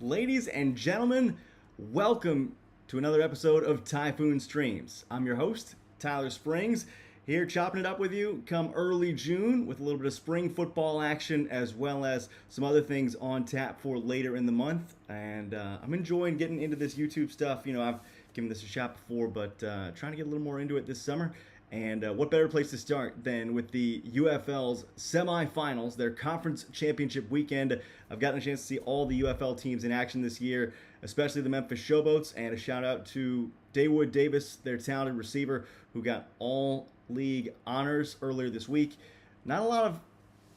Ladies and gentlemen, welcome to another episode of Typhoon Streams. I'm your host, Tyler Springs, here chopping it up with you come early June with a little bit of spring football action as well as some other things on tap for later in the month. And I'm enjoying getting into this YouTube stuff. You know, I've given this a shot before, but trying to get a little more into it this summer. And what better place to start than with the UFL's semifinals, their conference championship weekend. I've gotten a chance to see all the UFL teams in action this year, especially the Memphis Showboats, and a shout out to Dawood Davis, their talented receiver, who got all league honors earlier this week. Not a lot of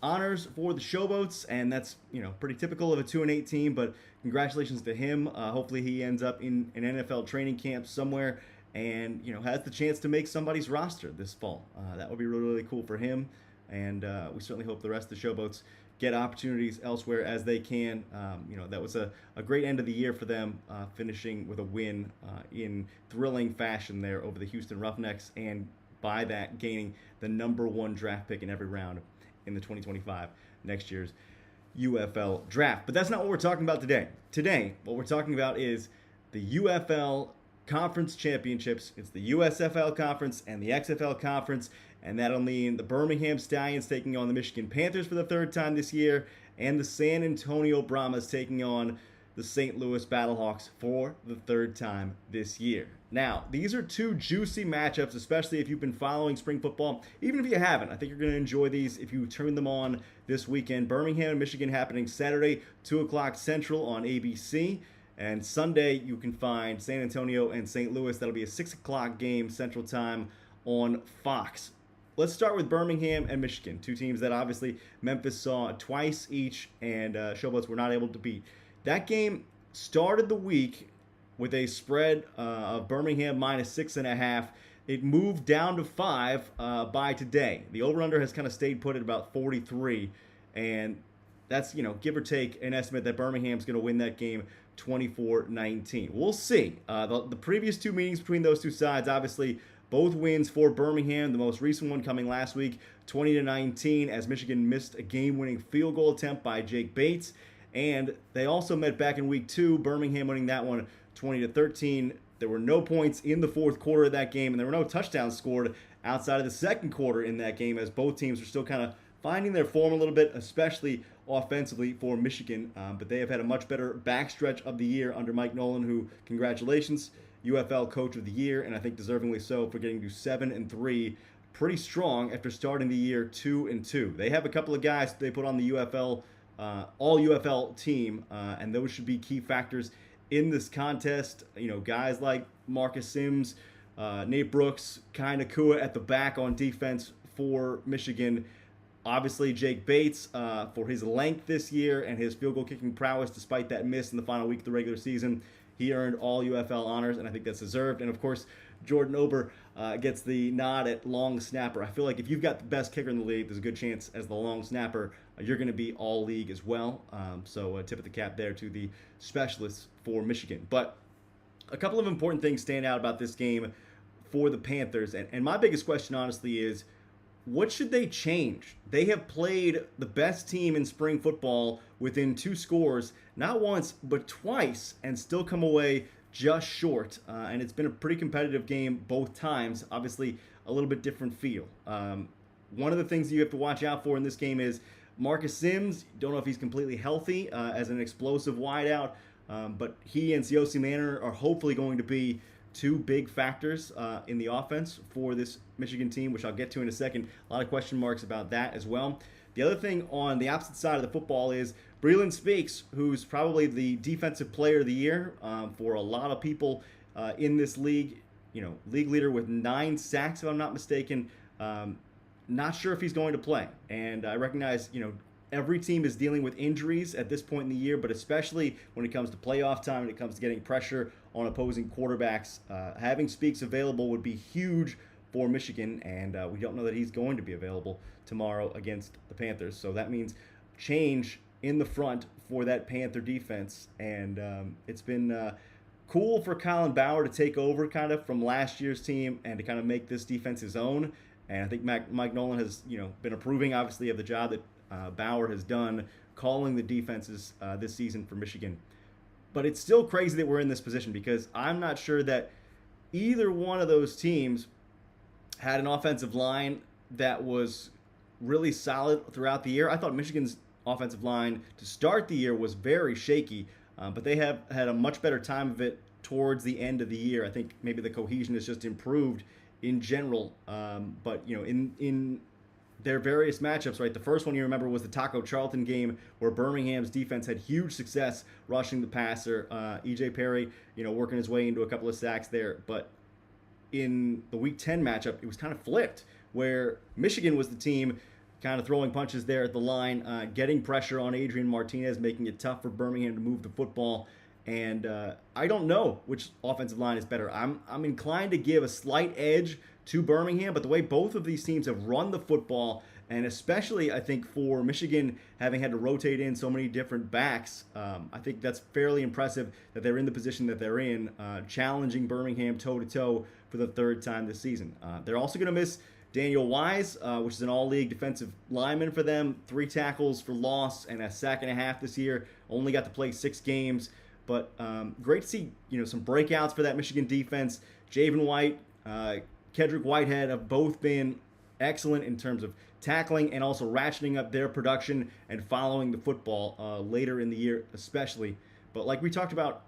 honors for the Showboats, and that's pretty typical of a 2-8 team, but congratulations to him. Hopefully he ends up in an NFL training camp somewhere and has the chance to make somebody's roster this fall. That would be really, really cool for him, and we certainly hope the rest of the Showboats get opportunities elsewhere as they can. That was a great end of the year for them, finishing with a win in thrilling fashion there over the Houston Roughnecks, and by that gaining the #1 draft pick in every round in the 2025 next year's UFL draft. But that's not what we're talking about today. Today, what we're talking about is the UFL conference championships. It's the USFL conference and the XFL conference, and that'll mean the Birmingham-Stallions taking on the Michigan Panthers for the third time this year, and the San Antonio Brahmas taking on the St. Louis Battlehawks for the third time this year. Now, these are two juicy matchups, especially if you've been following spring football. Even if you haven't, I think you're going to enjoy these if you turn them on this weekend. Birmingham and Michigan happening Saturday, 2 o'clock Central on ABC. And Sunday, you can find San Antonio and St. Louis. That'll be a 6 o'clock game Central Time on Fox. Let's start with Birmingham and Michigan, two teams that obviously Memphis saw twice each, and Showboats were not able to beat. That game started the week with a spread of Birmingham -6.5. It moved down to 5 by today. The over-under has kind of stayed put at about 43, and that's, give or take an estimate that Birmingham's going to win that game 24-19. We'll see. The previous two meetings between those two sides, obviously, both wins for Birmingham. The most recent one coming last week, 20-19, as Michigan missed a game-winning field goal attempt by Jake Bates. And they also met back in week 2, Birmingham winning that one 20-13. There were no points in the fourth quarter of that game, and there were no touchdowns scored outside of the second quarter in that game, as both teams are still kind of finding their form a little bit, especially offensively for Michigan. But they have had a much better backstretch of the year under Mike Nolan, who, congratulations, UFL Coach of the Year, and I think deservingly so for getting to 7-3. Pretty strong after starting the year 2-2. They have a couple of guys they put on the UFL, all UFL team, and those should be key factors in this contest. Guys like Marcus Sims, Nate Brooks, Kai Nakua at the back on defense for Michigan. Obviously, Jake Bates, for his length this year and his field goal kicking prowess despite that miss in the final week of the regular season, he earned all UFL honors, and I think that's deserved. And, of course, Jordan Ober gets the nod at long snapper. I feel like if you've got the best kicker in the league, there's a good chance as the long snapper you're going to be all league as well. So tip of the cap there to the specialists for Michigan. But a couple of important things stand out about this game for the Panthers. And my biggest question, honestly, is what should they change? They have played the best team in spring football within 2 scores, not once, but twice, and still come away just short. And it's been a pretty competitive game both times. Obviously, a little bit different feel. One of the things you have to watch out for in this game is Marcus Sims. Don't know if he's completely healthy as an explosive wideout, but he and Siosi Manor are hopefully going to be two big factors in the offense for this Michigan team, which I'll get to in a second. A lot of question marks about that as well. The other thing on the opposite side of the football is Breland Speaks, who's probably the defensive player of the year for a lot of people in this league. League leader with 9 sacks, if I'm not mistaken. Not sure if he's going to play. And I recognize, every team is dealing with injuries at this point in the year, but especially when it comes to playoff time, when it comes to getting pressure on opposing quarterbacks, having Speaks available would be huge for Michigan, and we don't know that he's going to be available tomorrow against the Panthers. So that means change in the front for that Panther defense, and it's been cool for Colin Bauer to take over kind of from last year's team and to kind of make this defense his own. And I think Mike Nolan has been approving, obviously, of the job that Bauer has done calling the defenses this season for Michigan. But it's still crazy that we're in this position because I'm not sure that either one of those teams had an offensive line that was really solid throughout the year. I thought Michigan's offensive line to start the year was very shaky, but they have had a much better time of it towards the end of the year. I think maybe the cohesion has just improved in general. But in their various matchups, right? The first one you remember was the Taco Charlton game where Birmingham's defense had huge success rushing the passer. EJ Perry, working his way into a couple of sacks there. But in the Week 10 matchup, it was kind of flipped, where Michigan was the team kind of throwing punches there at the line, getting pressure on Adrian Martinez, making it tough for Birmingham to move the football. And I don't know which offensive line is better. I'm inclined to give a slight edge to Birmingham, but the way both of these teams have run the football, and especially I think for Michigan having had to rotate in so many different backs, I think that's fairly impressive that they're in the position that they're in, challenging Birmingham toe-to-toe for the third time this season. They're also going to miss Daniel Wise, which is an all-league defensive lineman for them, 3 tackles for loss and a sack and a half this year. Only got to play 6 games, but great to see some breakouts for that Michigan defense. Javen White, Kedrick Whitehead have both been excellent in terms of tackling and also ratcheting up their production and following the football later in the year especially. But like we talked about,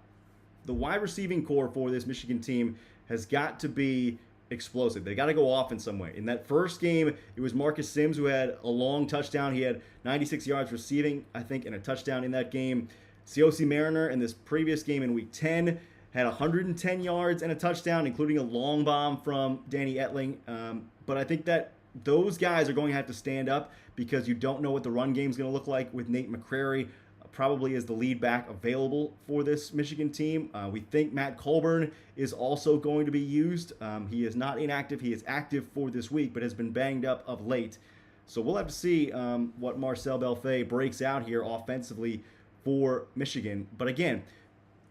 the wide receiving core for this Michigan team has got to be explosive. They got to go off in some way. In that first game, it was Marcus Sims who had a long touchdown. He had 96 yards receiving, I think, and a touchdown in that game. Cioce Mariner in this previous game in Week 10 had 110 yards and a touchdown, including a long bomb from Danny Etling. But I think that those guys are going to have to stand up because you don't know what the run game is going to look like with Nate McCrary probably is the lead back available for this Michigan team. We think Matt Colburn is also going to be used. He is not inactive. He is active for this week, but has been banged up of late. So we'll have to see what Marcel Belfait breaks out here offensively for Michigan. But again,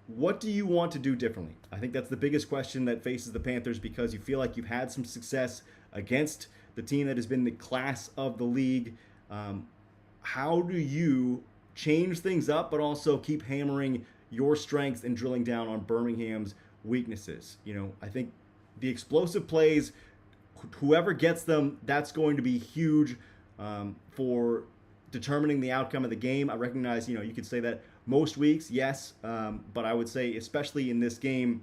what do you want to do differently? I think that's the biggest question that faces the Panthers because you feel like you've had some success against the team that has been the class of the league. How do you change things up, but also keep hammering your strengths and drilling down on Birmingham's weaknesses? I think the explosive plays, whoever gets them, that's going to be huge for determining the outcome of the game. I recognize, you could say that most weeks, yes, but I would say especially in this game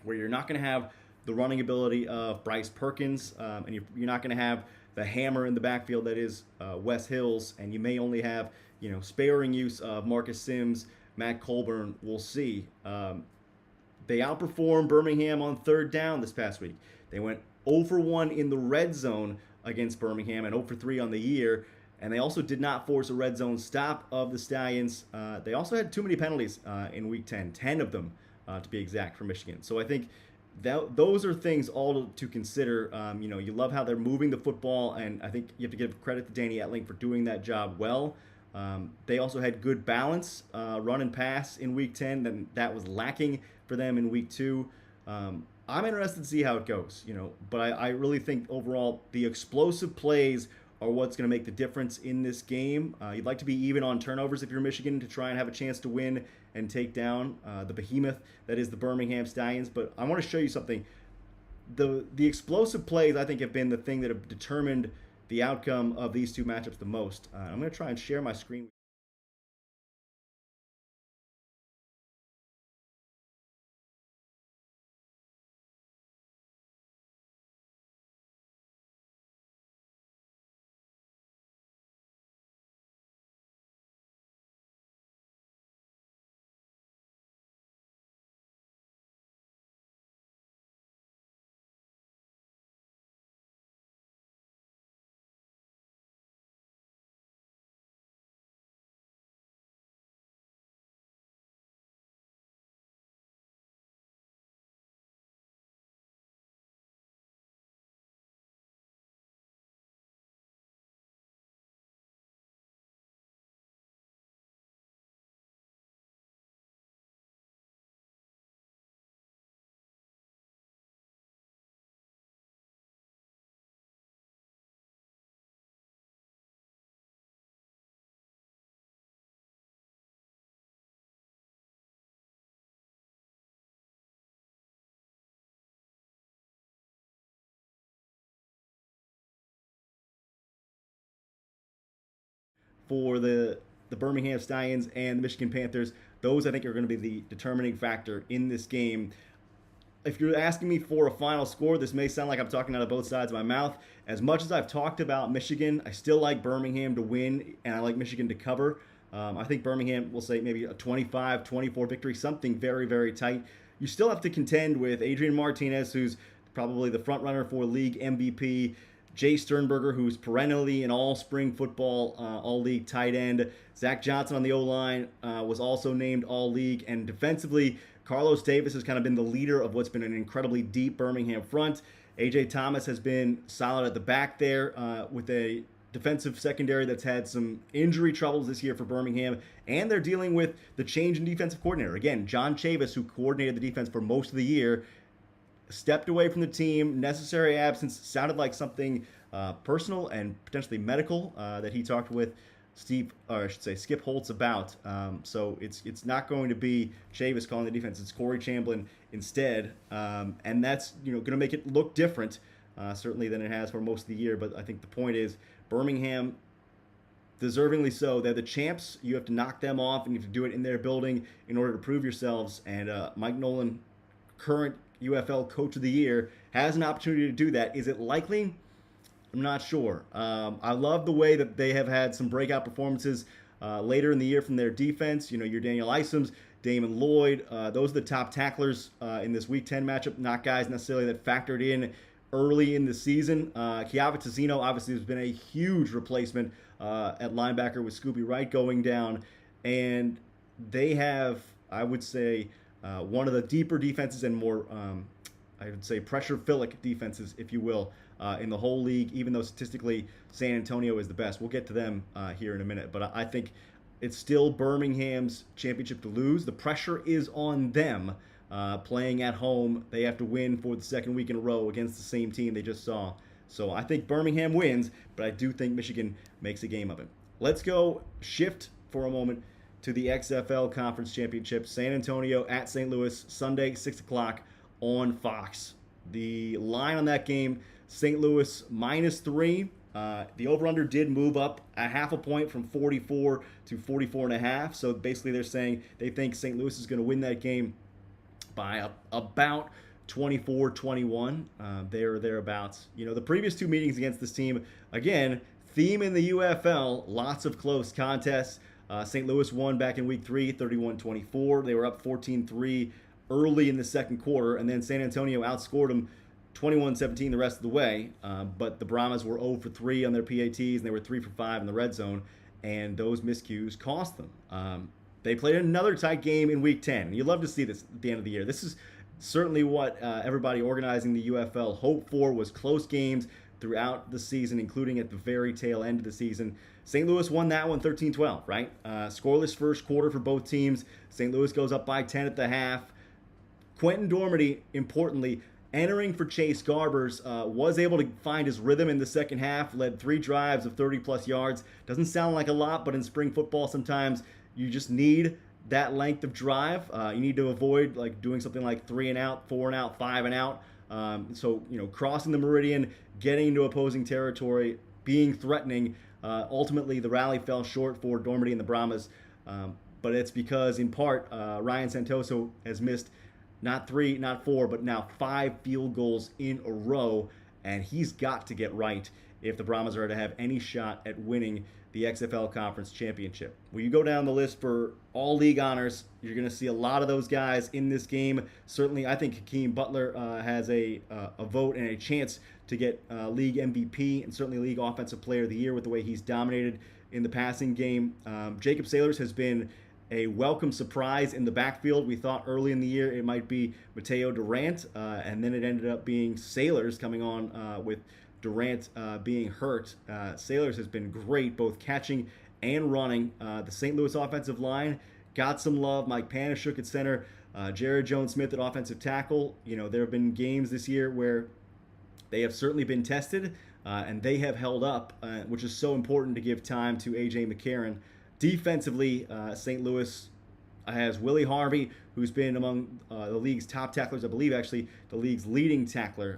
where you're not going to have the running ability of Bryce Perkins, and you're not going to have the hammer in the backfield that is Wes Hills, and you may only have sparing use of Marcus Sims, Matt Colburn. We'll see. They outperformed Birmingham on third down this past week. They went 0 for 1 in the red zone against Birmingham and 0 for 3 on the year. And they also did not force a red zone stop of the Stallions. They also had too many penalties in Week 10, 10 of them to be exact for Michigan. So I think those are things all to consider. You love how they're moving the football, and I think you have to give credit to Danny Etling for doing that job well. They also had good balance, run and pass in Week 10, then that was lacking for them in Week 2. I'm interested to see how it goes, but I really think overall the explosive plays are what's going to make the difference in this game. You'd like to be even on turnovers if you're Michigan to try and have a chance to win and take down the behemoth that is the Birmingham Stallions. But I want to show you something. The explosive plays, I think, have been the thing that have determined the outcome of these two matchups the most. I'm going to try and share my screen. for the Birmingham Stallions and the Michigan Panthers. Those, I think, are going to be the determining factor in this game. If you're asking me for a final score, this may sound like I'm talking out of both sides of my mouth. As much as I've talked about Michigan, I still like Birmingham to win, and I like Michigan to cover. I think Birmingham will say maybe a 25-24 victory, something very, very tight. You still have to contend with Adrian Martinez, who's probably the front runner for league MVP, Jay Sternberger, who's perennially an all-spring football, all-league tight end. Zach Johnson on the O-line was also named all-league. And defensively, Carlos Davis has kind of been the leader of what's been an incredibly deep Birmingham front. A.J. Thomas has been solid at the back there with a defensive secondary that's had some injury troubles this year for Birmingham. And they're dealing with the change in defensive coordinator. Again, John Chavis, who coordinated the defense for most of the year, stepped away from the team. Necessary absence. Sounded like something personal and potentially medical that he talked with Skip Holtz about. So it's not going to be Chavis calling the defense. It's Corey Chamblin instead, and that's going to make it look different, certainly than it has for most of the year. But I think the point is Birmingham, deservingly so. They're the champs. You have to knock them off, and you have to do it in their building in order to prove yourselves. And Mike Nolan, current UFL Coach of the Year, has an opportunity to do that. Is it likely? I'm not sure. I love the way that they have had some breakout performances later in the year from their defense. Your Daniel Isoms, Damon Lloyd, those are the top tacklers in this Week 10 matchup, not guys necessarily that factored in early in the season. Chiava Tazzino obviously has been a huge replacement at linebacker with Scooby Wright going down. And they have, I would say, one of the deeper defenses and more, I would say, pressure-philic defenses, if you will, in the whole league, even though statistically San Antonio is the best. We'll get to them here in a minute. But I think it's still Birmingham's championship to lose. The pressure is on them playing at home. They have to win for the second week in a row against the same team they just saw. So I think Birmingham wins, but I do think Michigan makes a game of it. Let's go shift for a moment to the XFL Conference Championship. San Antonio at St. Louis, Sunday, 6 o'clock on Fox. The line on that game, St. Louis -3. The over-under did move up a half a point from 44 to 44.5. So basically they're saying they think St. Louis is going to win that game by about 24-21, there or thereabouts. The previous two meetings against this team, again, theme in the UFL, lots of close contests. St. Louis won back in Week 3, 31-24. They were up 14-3 early in the second quarter, and then San Antonio outscored them 21-17 the rest of the way. But the Brahmas were 0 for 3 on their PATs, and they were 3 for 5 in the red zone, and those miscues cost them. They played another tight game in Week 10. You love to see this at the end of the year. This is certainly what everybody organizing the UFL hoped for, was close games throughout the season, including at the very tail end of the season. St. Louis won that one 13-12, right? Scoreless first quarter for both teams. St. Louis goes up by 10 at the half. Quentin Dormady, importantly, entering for Chase Garbers, was able to find his rhythm in the second half, led 3 drives of 30-plus yards. Doesn't sound like a lot, but in spring football sometimes you just need that length of drive. You need to avoid doing something like 3 and out, 4 and out, 5 and out. So crossing the meridian, getting into opposing territory, being threatening. Ultimately, the rally fell short for Dormady and the Brahmas, but it's because, in part, Ryan Santoso has missed not 3, not 4, but now 5 field goals in a row, and he's got to get right if the Brahmas are to have any shot at winning the XFL Conference Championship. When you go down the list for all league honors, you're going to see a lot of those guys in this game. Certainly, I think Hakeem Butler has a vote and a chance to get league MVP and certainly league offensive player of the year with the way he's dominated in the passing game. Jacob Sailors has been a welcome surprise in the backfield. We thought early in the year it might be Mateo Durant, and then it ended up being Sailors coming on with Durant being hurt. Sailors has been great, both catching and running. The St. Louis offensive line got some love. Mike Panashuk at center, Jared Jones-Smith at offensive tackle. There have been games this year where they have certainly been tested, and they have held up, which is so important to give time to A.J. McCarron. Defensively, St. Louis has Willie Harvey, who's been among the league's top tacklers. I believe, actually, the league's leading tackler.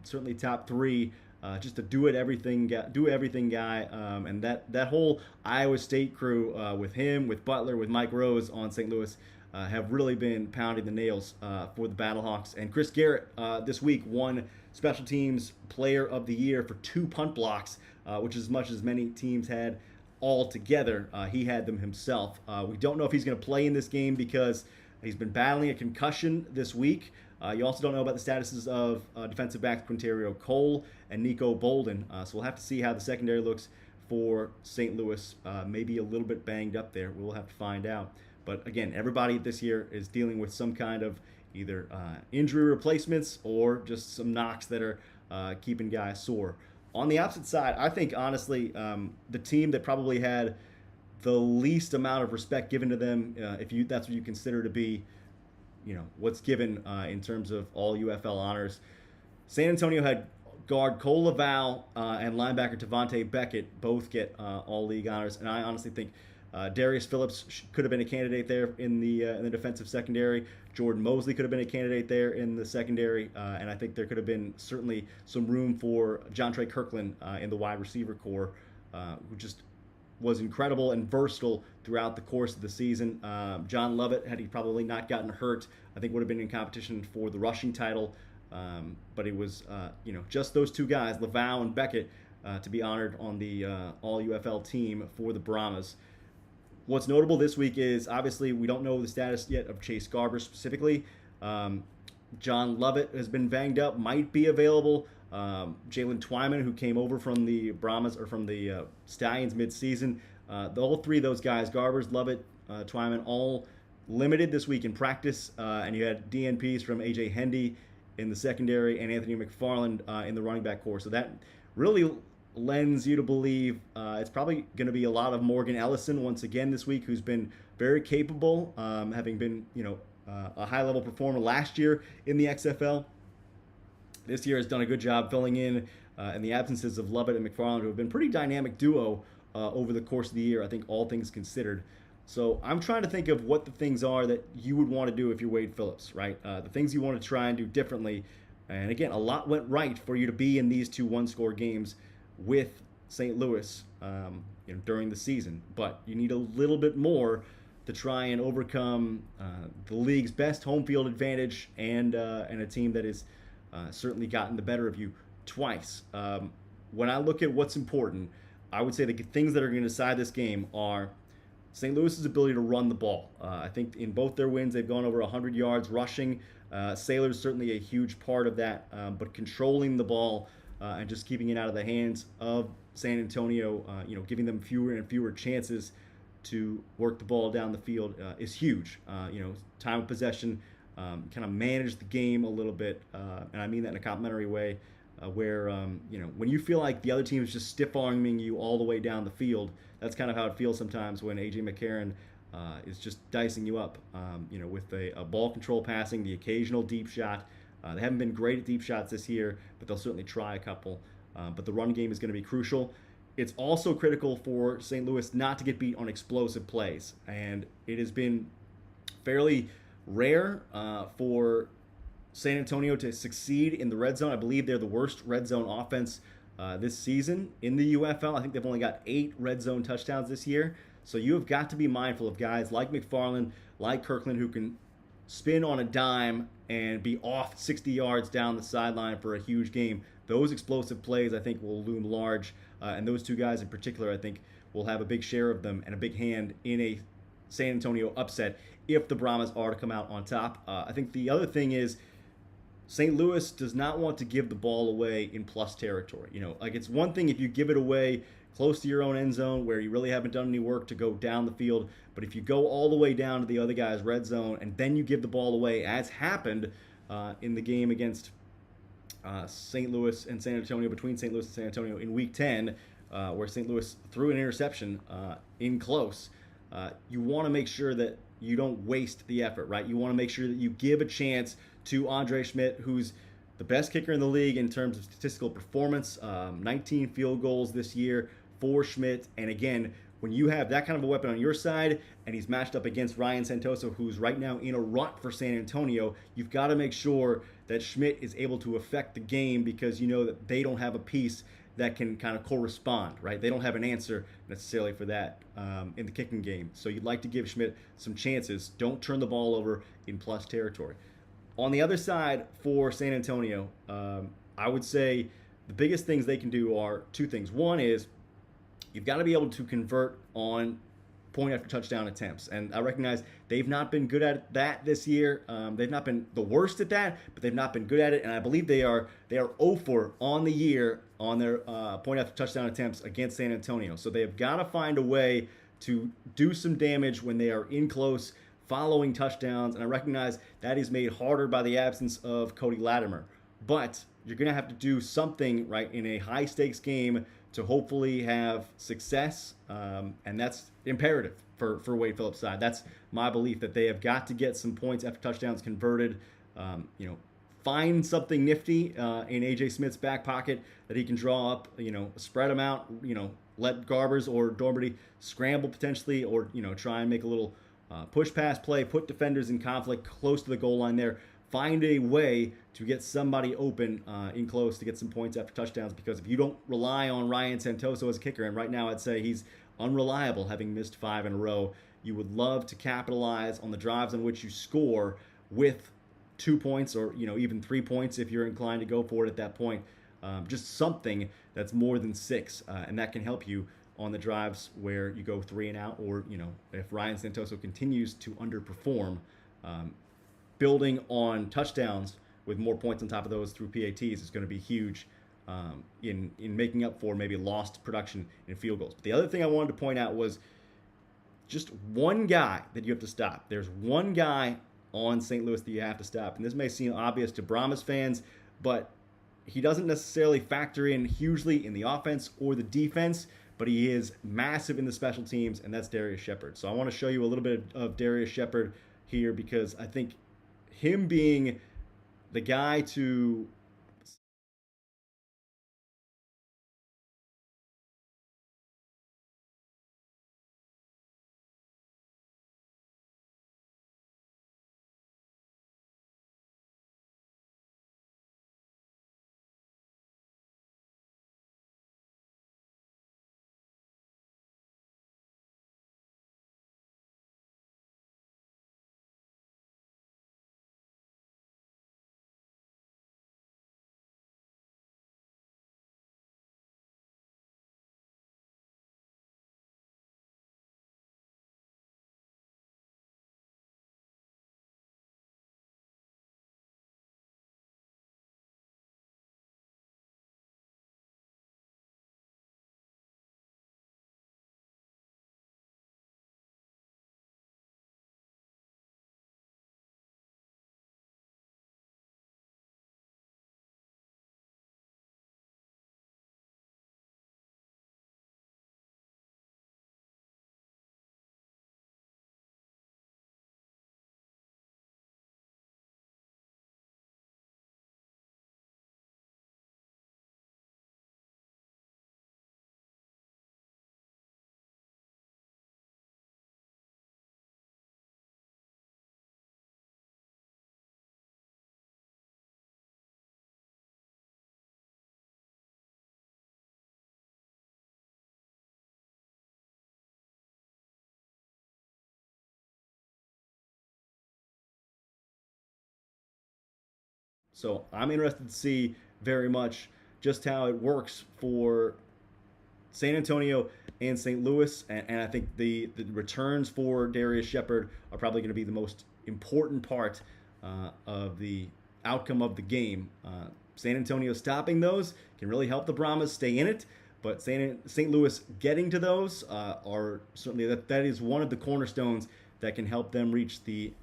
Certainly top 3 just a do everything guy, and that whole Iowa State crew with him, with Butler, with Mike Rose on St. Louis have really been pounding the nails for the Battlehawks. And Chris Garrett this week won Special Teams Player of the Year for 2 punt blocks, which is as much as many teams had all together. He had them himself. We don't know if he's going to play in this game because he's been battling a concussion this week. You also don't know about the statuses of defensive backs Quinterio Cole and Nico Bolden. So we'll have to see how the secondary looks for St. Louis. Maybe a little bit banged up there. We'll have to find out. But again, everybody this year is dealing with some kind of either injury replacements or just some knocks that are keeping guys sore. On the opposite side, I think honestly, the team that probably had the least amount of respect given to them, if that's what you consider to be, what's given in terms of all UFL honors, San Antonio had guard Cole Laval and linebacker Tavante Beckett both get all league honors, and I honestly think Darius Phillips could have been a candidate there in the defensive secondary. Jordan Mosley could have been a candidate there in the secondary, and I think there could have been certainly some room for John Trey Kirkland in the wide receiver core, who just was incredible and versatile throughout the course of the season. John Lovett, had he probably not gotten hurt, I think would have been in competition for the rushing title, but it was just those two guys, Laval and Beckett, to be honored on the all UFL team for the Brahmas. What's notable this week is obviously we don't know the status yet of Chase Garber specifically. John Lovett has been banged up, might be available. Jalen Twyman, who came over from the Brahmas or from the Stallions mid-season. All 3 of those guys, Garbers, Lovett, Twyman, all limited this week in practice. And you had DNPs from AJ Hendy in the secondary and Anthony McFarland in the running back core. So that really lends you to believe it's probably going to be a lot of Morgan Ellison once again this week, who's been very capable, having been a high-level performer last year in the XFL. This year has done a good job filling in the absences of Lovett and McFarland, who have been pretty dynamic duo over the course of the year, I think all things considered. So I'm trying to think of what the things are that you would want to do if you're Wade Phillips, right? The things you want to try and do differently. And again, a lot went right for you to be in these 2 one-score games with St. Louis during the season. But you need a little bit more to try and overcome the league's best home field advantage and a team that has certainly gotten the better of you twice. When I look at what's important, I would say the things that are going to decide this game are St. Louis's ability to run the ball. I think in both their wins, they've gone over 100 yards rushing. Sailor's certainly a huge part of that, but controlling the ball and just keeping it out of the hands of San Antonio, giving them fewer and fewer chances to work the ball down the field is huge. Time of possession, kind of manage the game a little bit, and I mean that in a complimentary way, where when you feel like the other team is just stiff-arming you all the way down the field, that's kind of how it feels sometimes when A.J. McCarron is just dicing you up, with a ball control passing, the occasional deep shot. They haven't been great at deep shots this year, but they'll certainly try a couple. But the run game is going to be crucial. It's also critical for St. Louis not to get beat on explosive plays. And it has been fairly rare for San Antonio to succeed in the red zone. I believe they're the worst red zone offense this season in the UFL. I think they've only got 8 red zone touchdowns this year. So you have got to be mindful of guys like McFarland, like Kirkland, who can spin on a dime and be off 60 yards down the sideline for a huge game. Those explosive plays, I think, will loom large. And those 2 guys in particular, I think, will have a big share of them and a big hand in a San Antonio upset if the Brahmas are to come out on top. I think the other thing is St. Louis does not want to give the ball away in plus territory. It's one thing if you give it away close to your own end zone where you really haven't done any work to go down the field. But if you go all the way down to the other guy's red zone and then you give the ball away, as happened in the game against St. Louis and San Antonio, between St. Louis and San Antonio in Week 10, where St. Louis threw an interception in close, you want to make sure that you don't waste the effort, right? You want to make sure that you give a chance to Andre Schmidt, who's the best kicker in the league in terms of statistical performance, 19 field goals this year for Schmidt. And again, when you have that kind of a weapon on your side and he's matched up against Ryan Santoso, who's right now in a rut for San Antonio, you've got to make sure that Schmidt is able to affect the game because you know that they don't have a piece that can kind of correspond, right? They don't have an answer necessarily for that in the kicking game. So you'd like to give Schmidt some chances. Don't turn the ball over in plus territory. On the other side for San Antonio, I would say the biggest things they can do are two things. One is you've got to be able to convert on point after touchdown attempts. And I recognize they've not been good at that this year. They've not been the worst at that, but they've not been good at it. And I believe they are 0 for on the year on their point after touchdown attempts against San Antonio. So they have got to find a way to do some damage when they are in close following touchdowns. And I recognize that is made harder by the absence of Cody Latimer. But you're going to have to do something, right, in a high stakes game to hopefully have success, and that's imperative for Wade Phillips' side. That's my belief, that they have got to get some points after touchdowns converted. Find something nifty in AJ Smith's back pocket that he can draw up. Spread them out. Let Garbers or Dormady scramble potentially, or try and make a little push pass play. Put defenders in conflict close to the goal line there. Find a way to get somebody open in close to get some points after touchdowns, because if you don't rely on Ryan Santoso as a kicker, and right now I'd say he's unreliable, having missed 5 in a row, you would love to capitalize on the drives on which you score with 2 points or even 3 points if you're inclined to go for it at that point. Just something that's more than 6, and that can help you on the drives where you go 3 and out, or if Ryan Santoso continues to underperform. Building on touchdowns with more points on top of those through PATs is going to be huge in making up for maybe lost production in field goals. But the other thing I wanted to point out was just one guy that you have to stop. There's one guy on St. Louis that you have to stop. And this may seem obvious to Brahmas fans, but he doesn't necessarily factor in hugely in the offense or the defense, but he is massive in the special teams, and that's Darius Shepard. So I want to show you a little bit of Darius Shepard here, because I think him being the guy to So I'm interested to see very much just how it works for San Antonio and St. Louis, and I think the returns for Darius Shepard are probably going to be the most important part of the outcome of the game. San Antonio stopping those can really help the Brahmas stay in it, but St. Louis getting to those are certainly that is one of the cornerstones that can help them reach the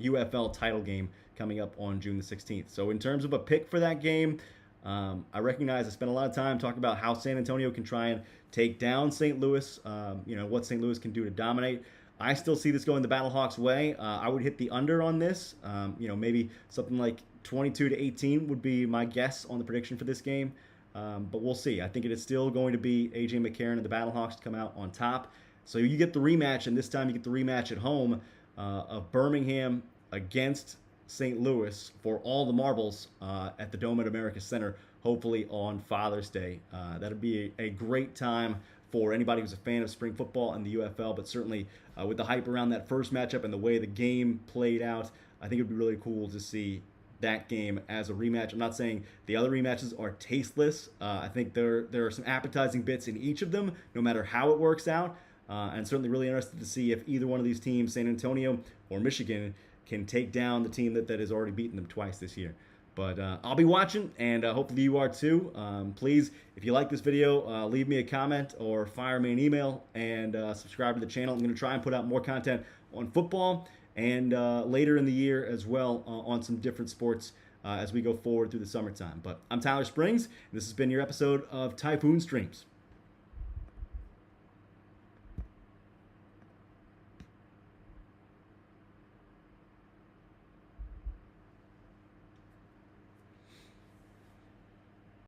UFL title game coming up on June the 16th. So in terms of a pick for that game, I recognize I spent a lot of time talking about how San Antonio can try and take down St. Louis, what St. Louis can do to dominate. I still see this going the Battlehawks' way. I would hit the under on this. Maybe something like 22-18 would be my guess on the prediction for this game. But we'll see. I think it is still going to be A.J. McCarron and the Battlehawks to come out on top. So you get the rematch, and this time you get the rematch at home of Birmingham against St. Louis for all the marbles at the Dome at America Center, hopefully on Father's Day. That'll be a great time for anybody who's a fan of spring football and the UFL, but certainly with the hype around that first matchup and the way the game played out, I think it would be really cool to see that game as a rematch. I'm not saying the other rematches are tasteless. I think there are some appetizing bits in each of them, no matter how it works out. And certainly really interested to see if either one of these teams, San Antonio or Michigan, can take down the team that has already beaten them twice this year. But I'll be watching, and hopefully you are too. Please, if you like this video, leave me a comment or fire me an email, and subscribe to the channel. I'm going to try and put out more content on football and later in the year as well on some different sports as we go forward through the summertime. But I'm Tyler Springs, and this has been your episode of Typhoon Streams.